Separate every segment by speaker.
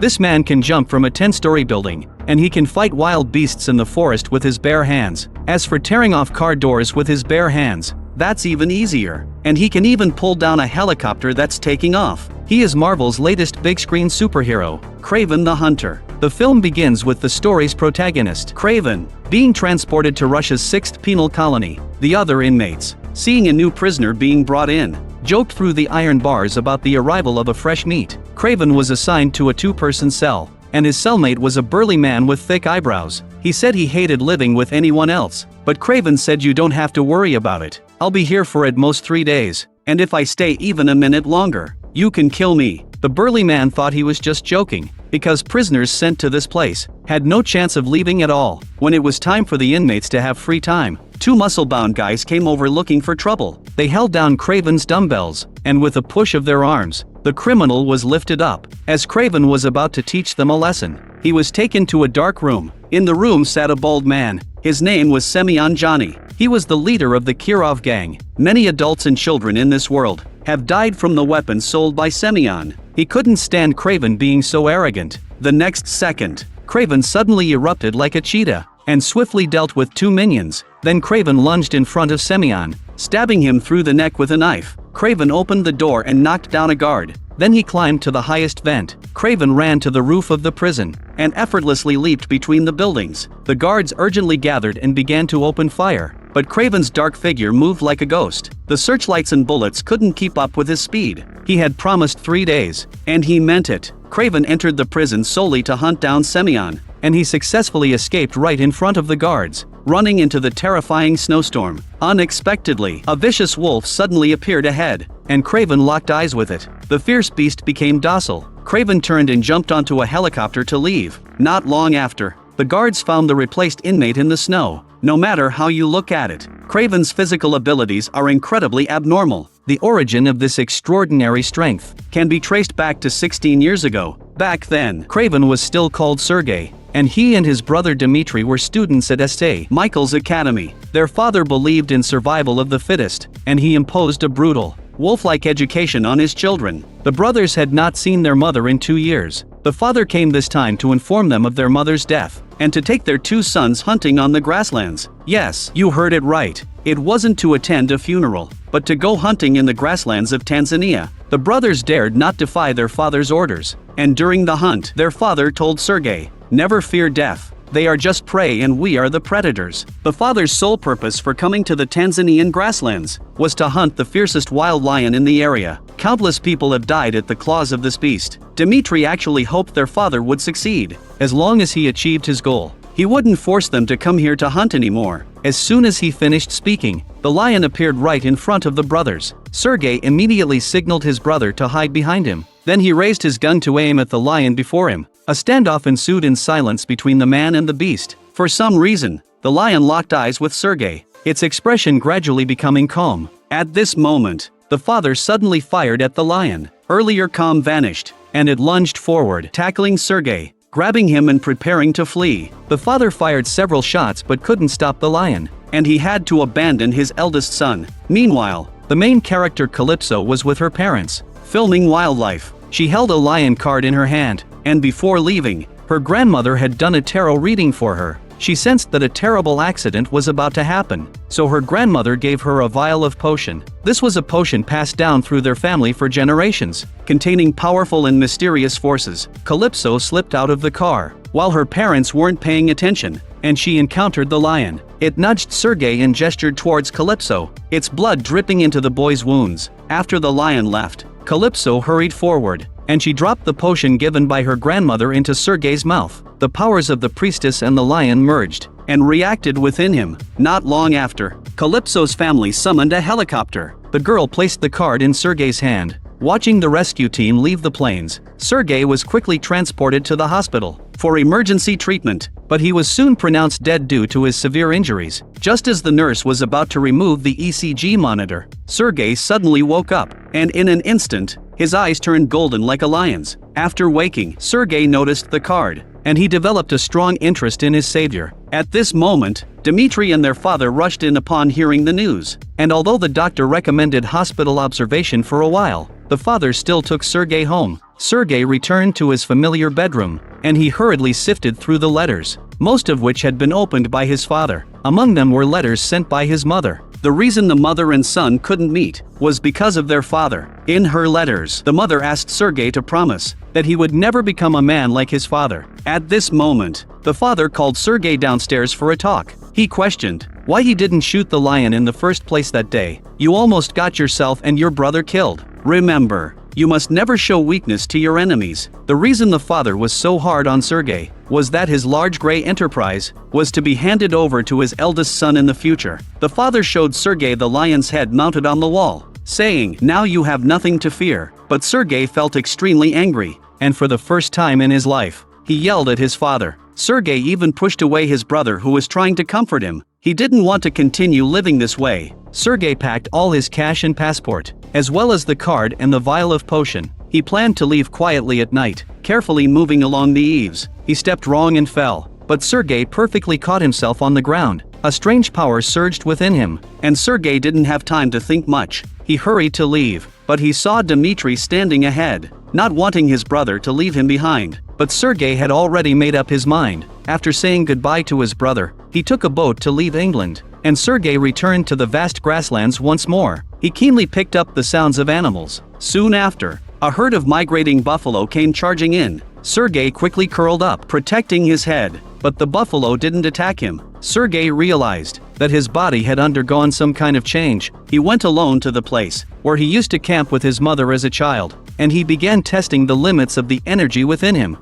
Speaker 1: This man can jump from a 10-story building, and he can fight wild beasts in the forest with his bare hands. As for tearing off car doors with his bare hands, that's even easier. And he can even pull down a helicopter that's taking off. He is Marvel's latest big-screen superhero, Kraven the Hunter. The film begins with the story's protagonist, Kraven, being transported to Russia's 6th penal colony. The other inmates, seeing a new prisoner being brought in, joked through the iron bars about the arrival of a fresh meat. Kraven was assigned to a 2-person cell, and his cellmate was a burly man with thick eyebrows. He said he hated living with anyone else, but Kraven said, "You don't have to worry about it. I'll be here for at most 3 days, and if I stay even a minute longer, you can kill me." The burly man thought he was just joking, because prisoners sent to this place had no chance of leaving at all. When it was time for the inmates to have free time, 2 muscle-bound guys came over looking for trouble. They held down Kraven's dumbbells, and with a push of their arms, the criminal was lifted up. As Kraven was about to teach them a lesson, he was taken to a dark room. In the room sat a bald man. His name was Semyon Johnny. He was the leader of the Kirov gang. Many adults and children in this world have died from the weapons sold by Semyon. He couldn't stand Kraven being so arrogant. The next second, Kraven suddenly erupted like a cheetah, and swiftly dealt with 2 minions. Then Kraven lunged in front of Semyon, stabbing him through the neck with a knife. Kraven opened the door and knocked down a guard. Then he climbed to the highest vent. Kraven ran to the roof of the prison, and effortlessly leaped between the buildings. The guards urgently gathered and began to open fire, but Kraven's dark figure moved like a ghost. The searchlights and bullets couldn't keep up with his speed. He had promised 3 days, and he meant it. Kraven entered the prison solely to hunt down Semyon, and he successfully escaped right in front of the guards, running into the terrifying snowstorm. Unexpectedly, a vicious wolf suddenly appeared ahead, and Kraven locked eyes with it. The fierce beast became docile. Kraven turned and jumped onto a helicopter to leave. Not long after, the guards found the replaced inmate in the snow. No matter how you look at it, Kraven's physical abilities are incredibly abnormal. The origin of this extraordinary strength can be traced back to 16 years ago. Back then, Kraven was still called Sergei, and he and his brother Dmitri were students at St. Michael's Academy. Their father believed in survival of the fittest, and he imposed a brutal, wolf-like education on his children. The brothers had not seen their mother in 2 years. The father came this time to inform them of their mother's death, and to take their 2 sons hunting on the grasslands. Yes, you heard it right. It wasn't to attend a funeral, but to go hunting in the grasslands of Tanzania. The brothers dared not defy their father's orders, and during the hunt, their father told Sergei, "Never fear death. They are just prey and we are the predators." The father's sole purpose for coming to the Tanzanian grasslands was to hunt the fiercest wild lion in the area. Countless people have died at the claws of this beast. Dmitri actually hoped their father would succeed. As long as he achieved his goal, he wouldn't force them to come here to hunt anymore. As soon as he finished speaking, the lion appeared right in front of the brothers. Sergei immediately signaled his brother to hide behind him. Then he raised his gun to aim at the lion before him. A standoff ensued in silence between the man and the beast. For some reason, the lion locked eyes with Sergei, its expression gradually becoming calm. At this moment, the father suddenly fired at the lion. Earlier calm vanished, and it lunged forward, tackling Sergei, grabbing him and preparing to flee. The father fired several shots but couldn't stop the lion, and he had to abandon his eldest son. Meanwhile, the main character Calypso was with her parents, filming wildlife. She held a lion card in her hand, and before leaving, her grandmother had done a tarot reading for her. She sensed that a terrible accident was about to happen, so her grandmother gave her a vial of potion. This was a potion passed down through their family for generations, containing powerful and mysterious forces. Calypso slipped out of the car, while her parents weren't paying attention, and she encountered the lion. It nudged Sergei and gestured towards Calypso, its blood dripping into the boy's wounds. After the lion left, Calypso hurried forward, and she dropped the potion given by her grandmother into Sergei's mouth. The powers of the priestess and the lion merged, and reacted within him. Not long after, Calypso's family summoned a helicopter. The girl placed the card in Sergei's hand. Watching the rescue team leave the planes, Sergei was quickly transported to the hospital for emergency treatment, but he was soon pronounced dead due to his severe injuries. Just as the nurse was about to remove the ECG monitor, Sergei suddenly woke up, and in an instant, his eyes turned golden like a lion's. After waking, Sergei noticed the card, and he developed a strong interest in his savior. At this moment, Dmitri and their father rushed in upon hearing the news, and although the doctor recommended hospital observation for a while, the father still took Sergei home. Sergei returned to his familiar bedroom, and he hurriedly sifted through the letters, most of which had been opened by his father. Among them were letters sent by his mother. The reason the mother and son couldn't meet was because of their father. In her letters, the mother asked Sergei to promise that he would never become a man like his father. At this moment, the father called Sergei downstairs for a talk. He questioned why he didn't shoot the lion in the first place that day. You almost got yourself and your brother killed. Remember, you must never show weakness to your enemies. The reason the father was so hard on Sergei was that his large gray enterprise was to be handed over to his eldest son in the future. The father showed Sergei the lion's head mounted on the wall, saying, "Now you have nothing to fear." But Sergei felt extremely angry, and for the first time in his life, he yelled at his father. Sergei even pushed away his brother who was trying to comfort him. He didn't want to continue living this way. Sergei packed all his cash and passport, as well as the card and the vial of potion. He planned to leave quietly at night, carefully moving along the eaves. He stepped wrong and fell, but Sergei perfectly caught himself on the ground. A strange power surged within him, and Sergei didn't have time to think much. He hurried to leave, but he saw Dmitri standing ahead, not wanting his brother to leave him behind. But Sergei had already made up his mind. After saying goodbye to his brother, he took a boat to leave England, and Sergei returned to the vast grasslands once more. He keenly picked up the sounds of animals. Soon after, a herd of migrating buffalo came charging in. Sergei quickly curled up, protecting his head, but the buffalo didn't attack him. Sergei realized that his body had undergone some kind of change. He went alone to the place where he used to camp with his mother as a child, and he began testing the limits of the energy within him.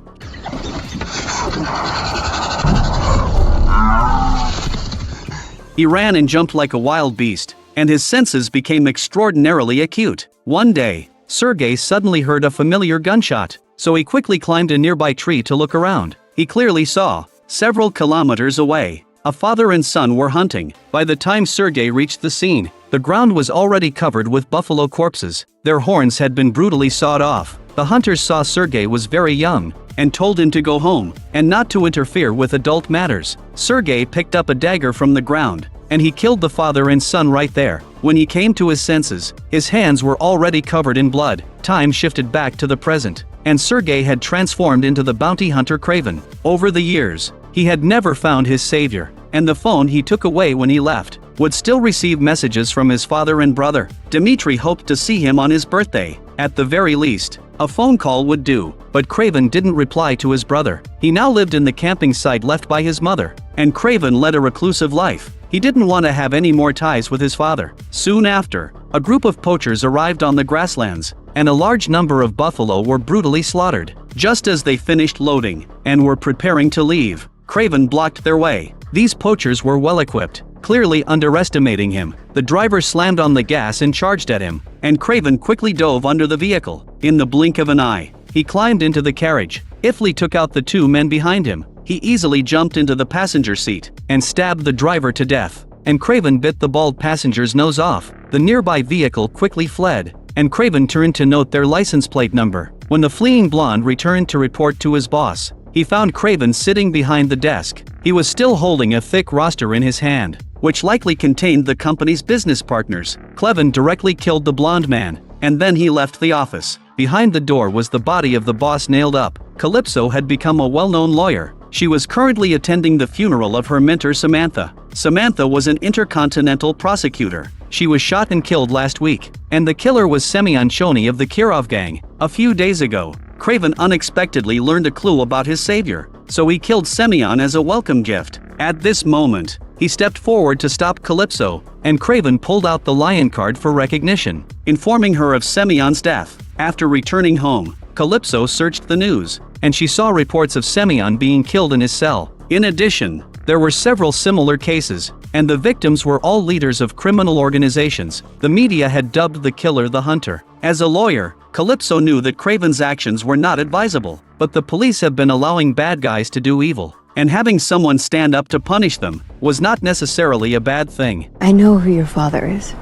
Speaker 1: He ran and jumped like a wild beast, and his senses became extraordinarily acute. One day, Sergei suddenly heard a familiar gunshot, so he quickly climbed a nearby tree to look around. He clearly saw, several kilometers away, a father and son were hunting. By the time Sergei reached the scene, the ground was already covered with buffalo corpses. Their horns had been brutally sawed off. The hunters saw Sergei was very young, and told him to go home, and not to interfere with adult matters. Sergei picked up a dagger from the ground, and he killed the father and son right there. When he came to his senses, his hands were already covered in blood. Time shifted back to the present, and Sergei had transformed into the bounty hunter Craven. Over the years, he had never found his savior, and the phone he took away when he left would still receive messages from his father and brother. Dmitri hoped to see him on his birthday. At the very least, a phone call would do, but Craven didn't reply to his brother. He now lived in the camping site left by his mother, and Craven led a reclusive life. He didn't want to have any more ties with his father. Soon after, a group of poachers arrived on the grasslands, and a large number of buffalo were brutally slaughtered. Just as they finished loading and were preparing to leave, Craven blocked their way. These poachers were well equipped, clearly underestimating him. The driver slammed on the gas and charged at him, and Craven quickly dove under the vehicle. In the blink of an eye, he climbed into the carriage. Ifli took out the two men behind him. He easily jumped into the passenger seat and stabbed the driver to death, and Craven bit the bald passenger's nose off. The nearby vehicle quickly fled, and Craven turned to note their license plate number. When the fleeing blonde returned to report to his boss, he found Craven sitting behind the desk. He was still holding a thick roster in his hand, which likely contained the company's business partners. Craven directly killed the blonde man, and then he left the office. Behind the door was the body of the boss nailed up. Calypso had become a well-known lawyer. She was currently attending the funeral of her mentor Samantha. Samantha was an intercontinental prosecutor. She was shot and killed last week, and the killer was Semyon Chony of the Kirov gang. A few days ago, Craven unexpectedly learned a clue about his savior, so he killed Semyon as a welcome gift. At this moment, he stepped forward to stop Calypso, and Craven pulled out the lion card for recognition, informing her of Semyon's death. After returning home, Calypso searched the news, and she saw reports of Semyon being killed in his cell. In addition, there were several similar cases, and the victims were all leaders of criminal organizations. The media had dubbed the killer the Hunter. As a lawyer, Calypso knew that Craven's actions were not advisable, but the police have been allowing bad guys to do evil, and having someone stand up to punish them was not necessarily a bad thing.
Speaker 2: I know who your father is.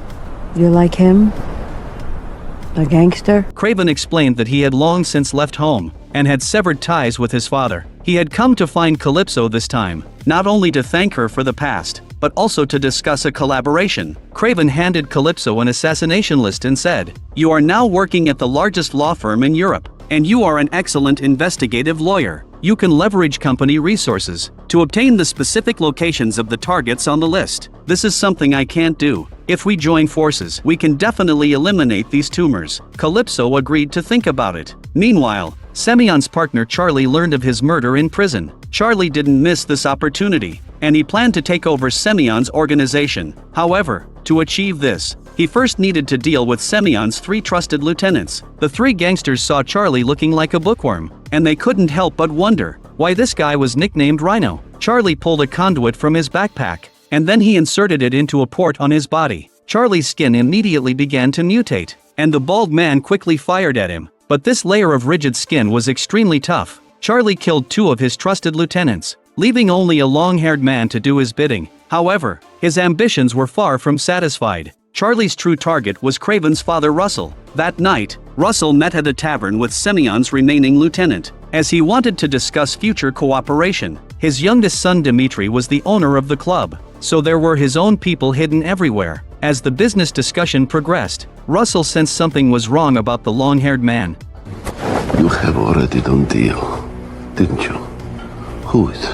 Speaker 2: You're like him? A gangster?
Speaker 1: Craven explained that he had long since left home and had severed ties with his father. He had come to find Calypso this time, not only to thank her for the past, but also to discuss a collaboration. Craven handed Calypso an assassination list and said, "You are now working at the largest law firm in Europe. and you are an excellent investigative lawyer. You can leverage company resources to obtain the specific locations of the targets on the list. This is something I can't do. If we join forces, we can definitely eliminate these tumors. Calypso agreed to think about it. Meanwhile, Semyon's partner Charlie learned of his murder in prison. Charlie didn't miss this opportunity, and he planned to take over Semyon's organization. However, to achieve this, he first needed to deal with Semyon's 3 trusted lieutenants. The 3 gangsters saw Charlie looking like a bookworm, and they couldn't help but wonder why this guy was nicknamed Rhino. Charlie pulled a conduit from his backpack, and then he inserted it into a port on his body. Charlie's skin immediately began to mutate, and the bald man quickly fired at him. But this layer of rigid skin was extremely tough. Charlie killed 2 of his trusted lieutenants, leaving only a long-haired man to do his bidding. However, his ambitions were far from satisfied. Charlie's true target was Craven's father Russell. That night, Russell met at a tavern with Semyon's remaining lieutenant, as he wanted to discuss future cooperation. His youngest son Dmitri was the owner of the club, so there were his own people hidden everywhere. As the business discussion progressed, Russell sensed something was wrong about the long-haired man.
Speaker 3: You have already done deal, didn't you? Who is?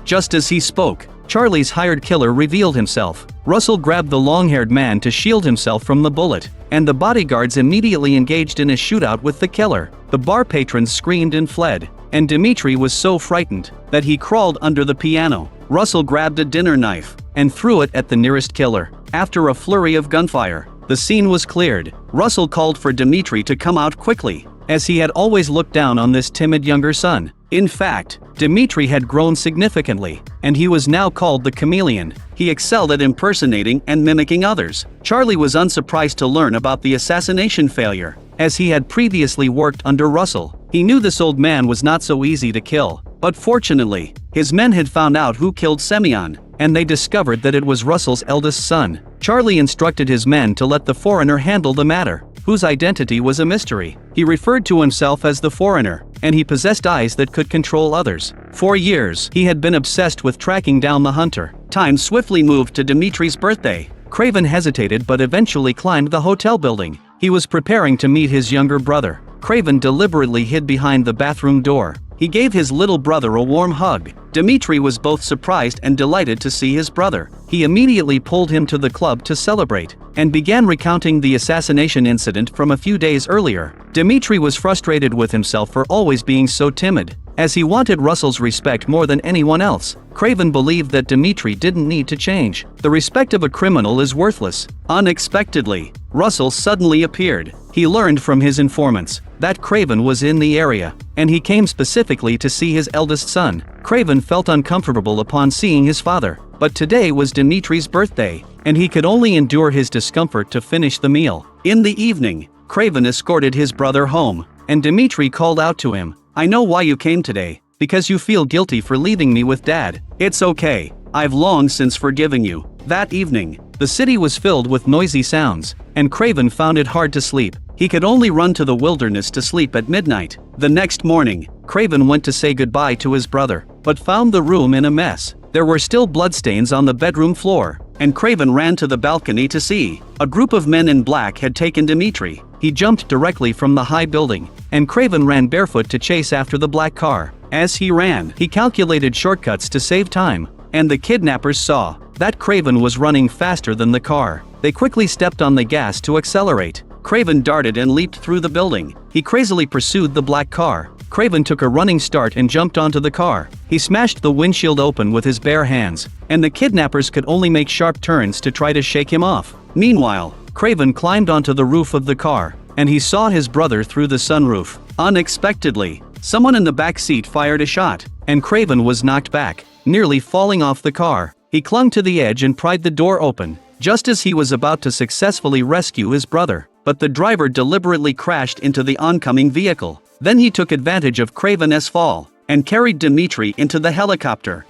Speaker 1: Just as he spoke, Charlie's hired killer revealed himself. Russell grabbed the long-haired man to shield himself from the bullet, and the bodyguards immediately engaged in a shootout with the killer. The bar patrons screamed and fled, and Dmitri was so frightened that he crawled under the piano. Russell grabbed a dinner knife and threw it at the nearest killer. After a flurry of gunfire, the scene was cleared. Russell called for Dmitri to come out quickly, as he had always looked down on this timid younger son. In fact, Dmitri had grown significantly, and he was now called the chameleon. He excelled at impersonating and mimicking others. Charlie was unsurprised to learn about the assassination failure, as he had previously worked under Russell. He knew this old man was not so easy to kill, but fortunately, his men had found out who killed Semyon, and they discovered that it was Russell's eldest son. Charlie instructed his men to let the foreigner handle the matter, whose identity was a mystery. He referred to himself as the foreigner, and he possessed eyes that could control others. For years, he had been obsessed with tracking down the hunter. Time swiftly moved to Dmitri's birthday. Craven hesitated but eventually climbed the hotel building. He was preparing to meet his younger brother. Craven deliberately hid behind the bathroom door. He gave his little brother a warm hug. Dmitri was both surprised and delighted to see his brother. He immediately pulled him to the club to celebrate, and began recounting the assassination incident from a few days earlier. Dmitri was frustrated with himself for always being so timid, as he wanted Russell's respect more than anyone else. Craven believed that Dmitri didn't need to change. The respect of a criminal is worthless. Unexpectedly, Russell suddenly appeared. He learned from his informants that Craven was in the area, and he came specifically to see his eldest son. Craven felt uncomfortable upon seeing his father, but today was Dmitri's birthday, and he could only endure his discomfort to finish the meal. In the evening, Craven escorted his brother home, and Dmitri called out to him, "I know why you came today, because you feel guilty for leaving me with Dad. It's okay, I've long since forgiven you." That evening, the city was filled with noisy sounds, and Craven found it hard to sleep. He could only run to the wilderness to sleep at midnight. The next morning, Craven went to say goodbye to his brother, but found the room in a mess. There were still bloodstains on the bedroom floor, and Craven ran to the balcony to see. A group of men in black had taken Dmitri. He jumped directly from the high building, and Craven ran barefoot to chase after the black car. As he ran, he calculated shortcuts to save time, and the kidnappers saw that Craven was running faster than the car. They quickly stepped on the gas to accelerate. Craven darted and leaped through the building. He crazily pursued the black car. Craven took a running start and jumped onto the car. He smashed the windshield open with his bare hands, and the kidnappers could only make sharp turns to try to shake him off. Meanwhile, Craven climbed onto the roof of the car, and he saw his brother through the sunroof. Unexpectedly, someone in the back seat fired a shot, and Craven was knocked back, nearly falling off the car. He clung to the edge and pried the door open, just as he was about to successfully rescue his brother. But the driver deliberately crashed into the oncoming vehicle. Then he took advantage of Craven's fall, and carried Dmitri into the helicopter.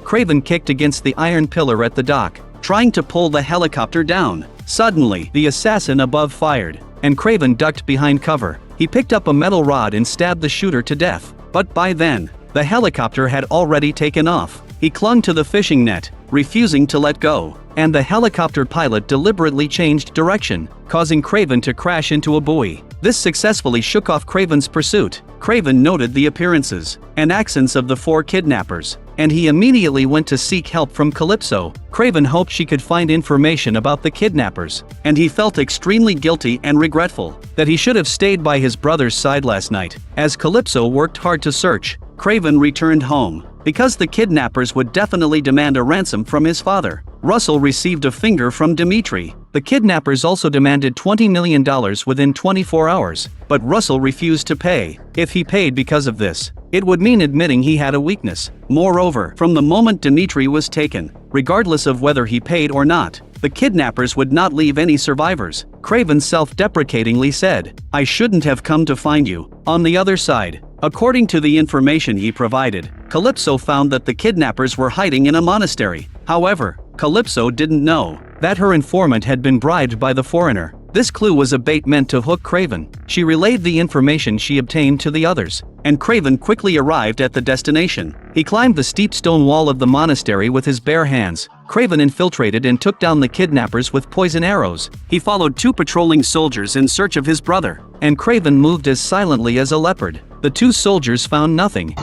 Speaker 1: Craven kicked against the iron pillar at the dock, trying to pull the helicopter down. Suddenly, the assassin above fired, and Craven ducked behind cover. He picked up a metal rod and stabbed the shooter to death. But by then, the helicopter had already taken off. He clung to the fishing net, refusing to let go, and the helicopter pilot deliberately changed direction, causing Craven to crash into a buoy. This successfully shook off Craven's pursuit. Craven noted the appearances and accents of the 4 kidnappers, and he immediately went to seek help from Calypso. Craven hoped she could find information about the kidnappers, and he felt extremely guilty and regretful that he should have stayed by his brother's side last night. As Calypso worked hard to search, Craven returned home, because the kidnappers would definitely demand a ransom from his father. Russell received a finger from Dimitri. The kidnappers also demanded $20 million within 24 hours, but Russell refused to pay. If he paid because of this, it would mean admitting he had a weakness. Moreover, from the moment Dimitri was taken, regardless of whether he paid or not, the kidnappers would not leave any survivors. Craven self-deprecatingly said, "I shouldn't have come to find you." On the other side, according to the information he provided, Calypso found that the kidnappers were hiding in a monastery. However, Calypso didn't know that her informant had been bribed by the foreigner. This clue was a bait meant to hook Craven. She relayed the information she obtained to the others, and Craven quickly arrived at the destination. He climbed the steep stone wall of the monastery with his bare hands. Craven infiltrated and took down the kidnappers with poison arrows. He followed 2 patrolling soldiers in search of his brother, and Craven moved as silently as a leopard. The 2 soldiers found nothing.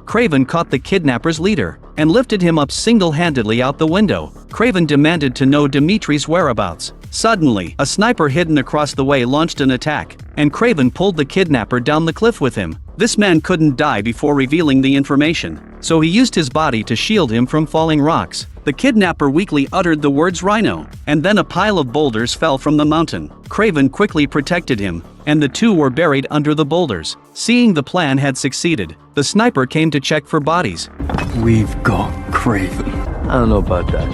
Speaker 1: Craven caught the kidnappers' leader and lifted him up single-handedly out the window. Craven demanded to know Dimitri's whereabouts. Suddenly, a sniper hidden across the way launched an attack, and Craven pulled the kidnapper down the cliff with him. This man couldn't die before revealing the information, so he used his body to shield him from falling rocks. The kidnapper weakly uttered the words "Rhino," and then a pile of boulders fell from the mountain. Craven quickly protected him, and the 2 were buried under the boulders. Seeing the plan had succeeded, the sniper came to check for bodies.
Speaker 4: We've got Craven. I don't know about that.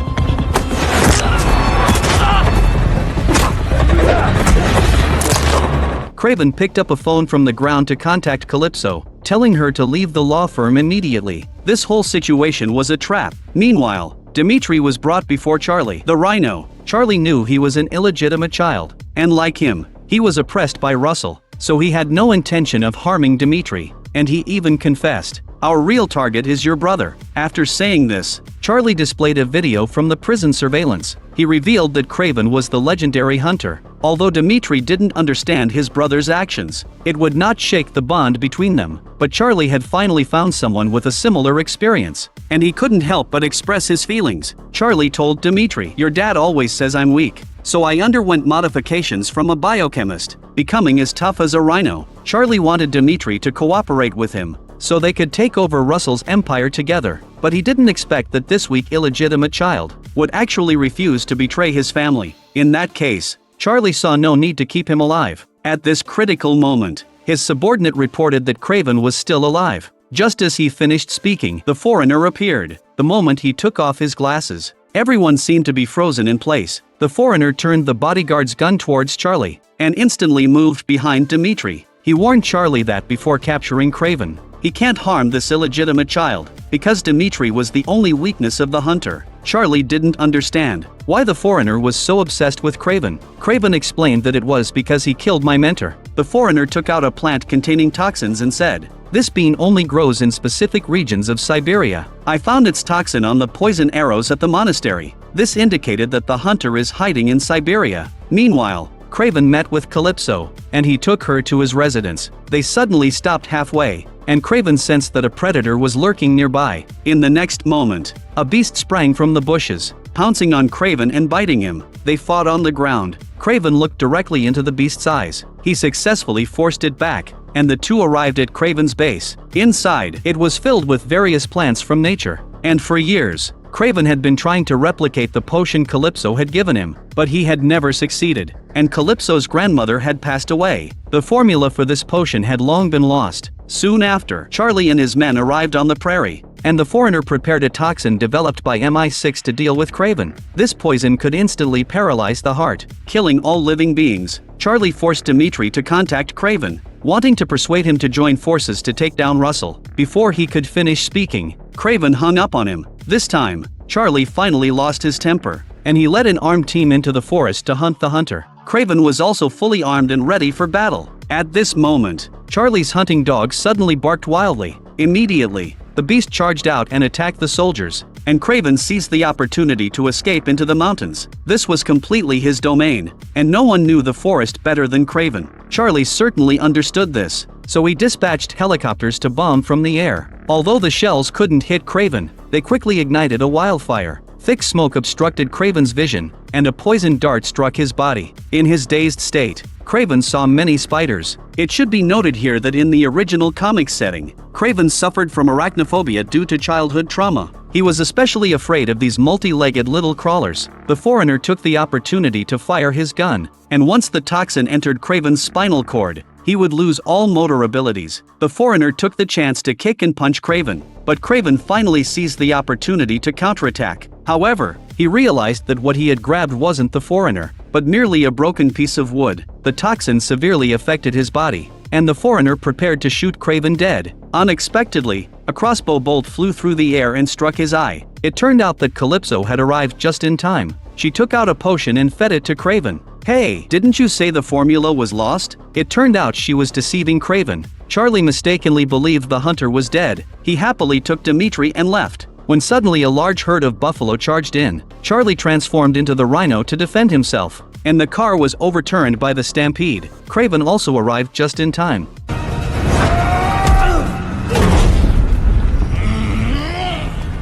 Speaker 1: Craven picked up a phone from the ground to contact Calypso, telling her to leave the law firm immediately. This whole situation was a trap. Meanwhile, Dimitri was brought before Charlie, the Rhino. Charlie knew he was an illegitimate child, and like him, he was oppressed by Russell, so he had no intention of harming Dimitri, and he even confessed, "Our real target is your brother." After saying this, Charlie displayed a video from the prison surveillance. He revealed that Craven was the legendary hunter. Although Dimitri didn't understand his brother's actions, it would not shake the bond between them. But Charlie had finally found someone with a similar experience, and he couldn't help but express his feelings. Charlie told Dimitri, "Your dad always says I'm weak, so I underwent modifications from a biochemist, becoming as tough as a rhino." Charlie wanted Dimitri to cooperate with him, so they could take over Russell's empire together, but he didn't expect that this weak illegitimate child would actually refuse to betray his family. In that case, Charlie saw no need to keep him alive. At this critical moment, his subordinate reported that Craven was still alive. Just as he finished speaking, the foreigner appeared. The moment he took off his glasses, everyone seemed to be frozen in place. The foreigner turned the bodyguard's gun towards Charlie, and instantly moved behind Dimitri. He warned Charlie that before capturing Craven, he can't harm this illegitimate child, because Dimitri was the only weakness of the hunter. Charlie didn't understand why the foreigner was so obsessed with Craven. Craven explained that it was because he killed my mentor. The foreigner took out a plant containing toxins and said, "This bean only grows in specific regions of Siberia. I found its toxin on the poison arrows at the monastery." This indicated that the hunter is hiding in Siberia. Meanwhile, Craven met with Calypso, and he took her to his residence. They suddenly stopped halfway, and Craven sensed that a predator was lurking nearby. In the next moment, a beast sprang from the bushes, pouncing on Craven and biting him. They fought on the ground. Craven looked directly into the beast's eyes. He successfully forced it back, and the two arrived at Craven's base. Inside, it was filled with various plants from nature, and for years, Craven had been trying to replicate the potion Calypso had given him, but he had never succeeded, and Calypso's grandmother had passed away. The formula for this potion had long been lost. Soon after, Charlie and his men arrived on the prairie, and the foreigner prepared a toxin developed by MI6 to deal with Craven. This poison could instantly paralyze the heart, killing all living beings. Charlie forced Dimitri to contact Craven, wanting to persuade him to join forces to take down Russell. Before he could finish speaking, Craven hung up on him. This time, Charlie finally lost his temper, and he led an armed team into the forest to hunt the hunter. Craven was also fully armed and ready for battle. At this moment, Charlie's hunting dog suddenly barked wildly. Immediately, the beast charged out and attacked the soldiers, and Craven seized the opportunity to escape into the mountains. This was completely his domain, and no one knew the forest better than Craven. Charlie certainly understood this, so he dispatched helicopters to bomb from the air. Although the shells couldn't hit Craven, they quickly ignited a wildfire. Thick smoke obstructed Craven's vision, and a poisoned dart struck his body. In his dazed state, Craven saw many spiders. It should be noted here that in the original comic setting, Craven suffered from arachnophobia due to childhood trauma. He was especially afraid of these multi-legged little crawlers. The foreigner took the opportunity to fire his gun, and once the toxin entered Craven's spinal cord, he would lose all motor abilities. The foreigner took the chance to kick and punch Craven, but Craven finally seized the opportunity to counterattack. However, he realized that what he had grabbed wasn't the foreigner, but merely a broken piece of wood. The toxin severely affected his body, and the foreigner prepared to shoot Craven dead. Unexpectedly, a crossbow bolt flew through the air and struck his eye. It turned out that Calypso had arrived just in time. She took out a potion and fed it to Craven. "Hey, didn't you say the formula was lost?" It turned out she was deceiving Craven. Charlie mistakenly believed the hunter was dead. He happily took Dimitri and left. When suddenly a large herd of buffalo charged in, Charlie transformed into the rhino to defend himself, and the car was overturned by the stampede. Craven also arrived just in time.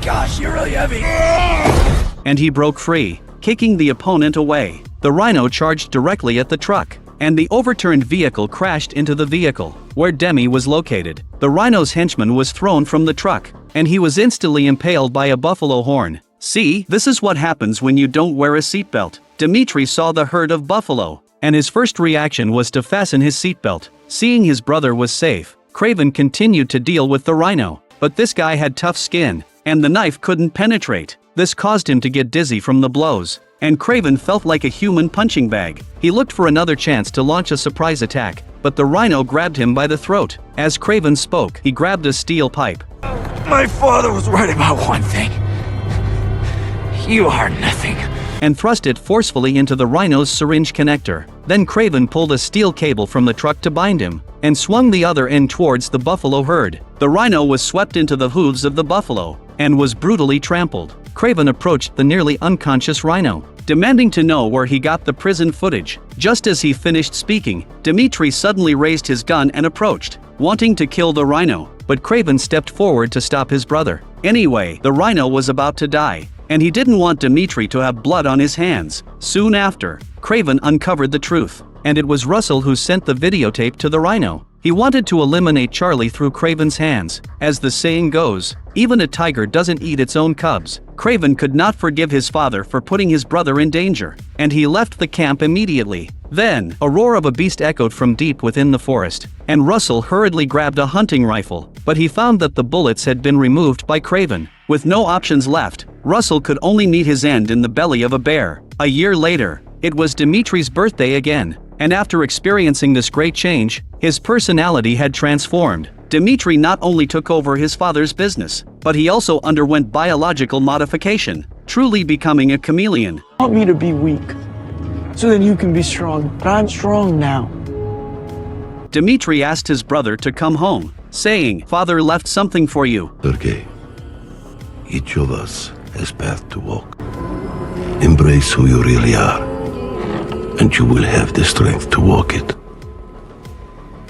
Speaker 4: Gosh, you're really heavy.
Speaker 1: And he broke free, kicking the opponent away. The rhino charged directly at the truck, and the overturned vehicle crashed into the vehicle, where Demi was located. The rhino's henchman was thrown from the truck, and he was instantly impaled by a buffalo horn. See, this is what happens when you don't wear a seatbelt. Dimitri saw the herd of buffalo, and his first reaction was to fasten his seatbelt. Seeing his brother was safe, Craven continued to deal with the rhino, but this guy had tough skin, and the knife couldn't penetrate. This caused him to get dizzy from the blows, and Craven felt like a human punching bag. He looked for another chance to launch a surprise attack, but the rhino grabbed him by the throat. As Craven spoke, he grabbed a steel pipe.
Speaker 4: My father was right about one thing. You are nothing.
Speaker 1: And thrust it forcefully into the rhino's syringe connector. Then Craven pulled a steel cable from the truck to bind him, and swung the other end towards the buffalo herd. The rhino was swept into the hooves of the buffalo, and was brutally trampled. Craven approached the nearly unconscious rhino, demanding to know where he got the prison footage. Just as he finished speaking, Dimitri suddenly raised his gun and approached, wanting to kill the rhino, but Craven stepped forward to stop his brother. Anyway, the rhino was about to die, and he didn't want Dimitri to have blood on his hands. Soon after, Craven uncovered the truth, and it was Russell who sent the videotape to the rhino. He wanted to eliminate Charlie through Craven's hands. As the saying goes, even a tiger doesn't eat its own cubs. Craven could not forgive his father for putting his brother in danger, and he left the camp immediately. Then, a roar of a beast echoed from deep within the forest, and Russell hurriedly grabbed a hunting rifle, but he found that the bullets had been removed by Craven. With no options left, Russell could only meet his end in the belly of a bear. A year later, it was Dimitri's birthday again, and after experiencing this great change, his personality had transformed. Dimitri not only took over his father's business, but he also underwent biological modification, truly becoming a chameleon.
Speaker 5: You want me to be weak, so then you can be strong, but I'm strong now.
Speaker 1: Dimitri asked his brother to come home, saying, "Father left something for you."
Speaker 3: Sergei, each of us has path to walk. Embrace who you really are, and you will have the strength to walk it.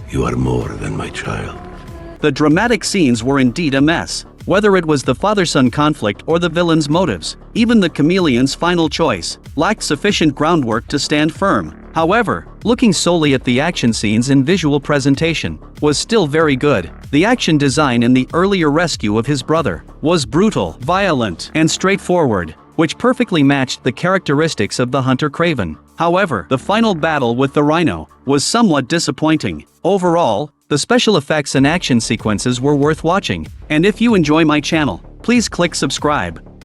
Speaker 3: You are more than my child.
Speaker 1: The dramatic scenes were indeed a mess. Whether it was the father-son conflict or the villain's motives, even the chameleon's final choice lacked sufficient groundwork to stand firm. However, looking solely at the action scenes and visual presentation was still very good. The action design in the earlier rescue of his brother was brutal, violent, and straightforward, which perfectly matched the characteristics of the hunter Craven. However, the final battle with the rhino was somewhat disappointing. Overall, the special effects and action sequences were worth watching, and if you enjoy my channel, please click subscribe.